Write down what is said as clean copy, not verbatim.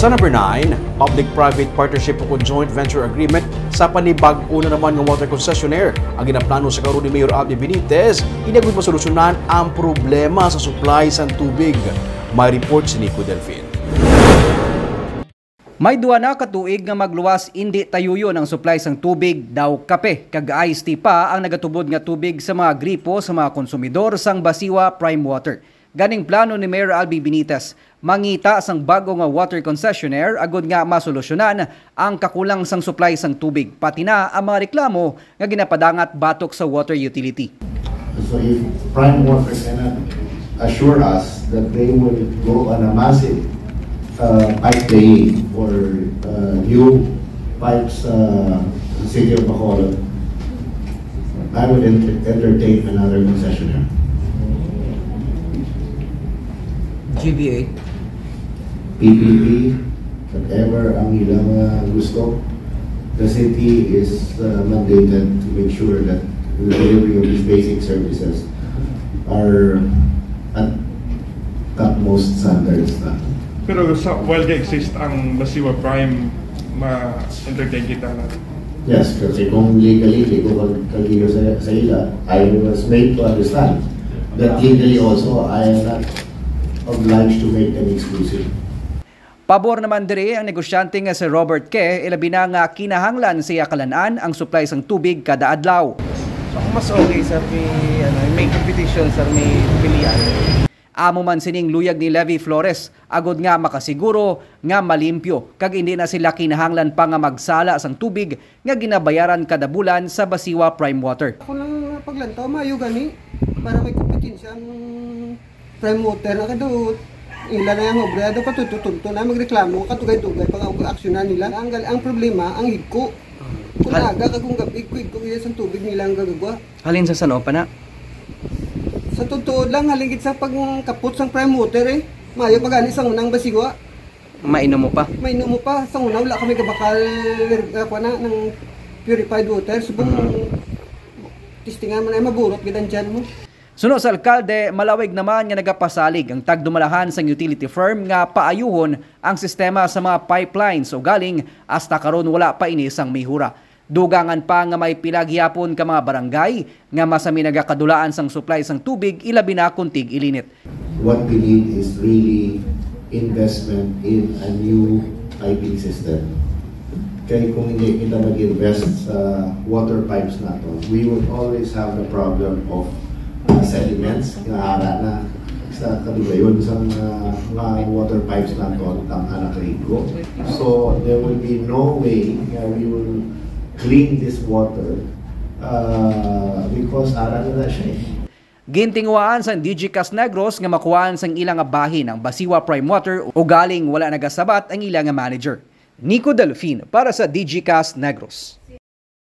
Sa number 9, public-private partnership o joint venture agreement sa panibag-o na naman ng water concessionaire. Ang ginaplano sa karon ni Mayor Abby Benitez, inagod masolusyonan ang problema sa supply sa tubig. May report si Nico Delfin. May duwa na katuig nga magluwas hindi tayuyo ng supply sang tubig daw kape kag iced tea pa ang nagatubod nga tubig sa mga gripo sa mga konsumidor sang Basiwa Prime Water. Ganing plano ni Mayor Abby Benitez, mangita sang bago nga water concessionaire agod nga masolusyonan ang kakulang sang supply sang tubig pati na ang mga reklamo nga ginapadangat batok sa water utility. So if Prime Water cannot assure us that they will go on a massive pipe laying for new pipes the city of Bacolod, I would entertain another concessionaire. GBA, PPP, whatever ang ilang gusto, the city is mandated to make sure that the delivery of these basic services are at topmost standards na. Pero while exist ang Basiwa Prime, ma-entertain kita na. Yes, kasi kung legally, kagiyo sa ila, I was made to understand that legally also I am not obliged to make them exclusive. pabor naman diri ang negosyante nga si Robert Ke, ilabi na nga kinahanglan siya kalanaan ang supply sang tubig kada adlaw. So mas okay sa may competition sa may pilian. Amo man sining luyag ni Levi Flores, agod nga makasiguro nga malimpyo kag hindi na sila kinahanglan pa nga magsala sang tubig nga ginabayaran kada bulan sa Basiwa Prime Water. Ako lang paglantaw mayo gani para may kompetensya ang Prime Water na kadto ila na yung obrado patututunto na magreklamo katugay-tugay pag aksyonan nila. Ang problema ang higko. Kung aga kagong gabi ko iya sang tubig nila ang gagagawa. Halin sa sano pa na? Sa totoo lang, halingit sa pagkapot sang Prime Water mayo pagani sang unang Basiwa. Mainom mo pa? Mainom mo pa. Sang una, wala kami kabakal ng purified water. Subong testingan mo na maburot, gidan dyan mo. Sunod sa alkalde, malawig naman nga nagapasalig ang tagdumalahan sang utility firm nga paayuhon ang sistema sa mga pipelines o galing hasta karon wala pa ini sang mihura. Dugangan pa nga may pilagyapon ka mga barangay nga masami nagakadulaan sang supply sang tubig ilabi na kuntig ilinit. What we need is really investment in a new piping system. Kaya kung hindi kita mag-invest sa water pipes nato, we would always have the problem of sediments nga ara na sa kadugayon sa mga water pipes nato ang anak rigo. So there will be no way we will clean this water because ara na siya. Gintingwaan sa DGCAS Negros nga makuhaan sang ilang bahin ang Basiwa Prime Water o galing wala nagasabat ang ilang manager. Nico Delfin para sa DGCAS Negros.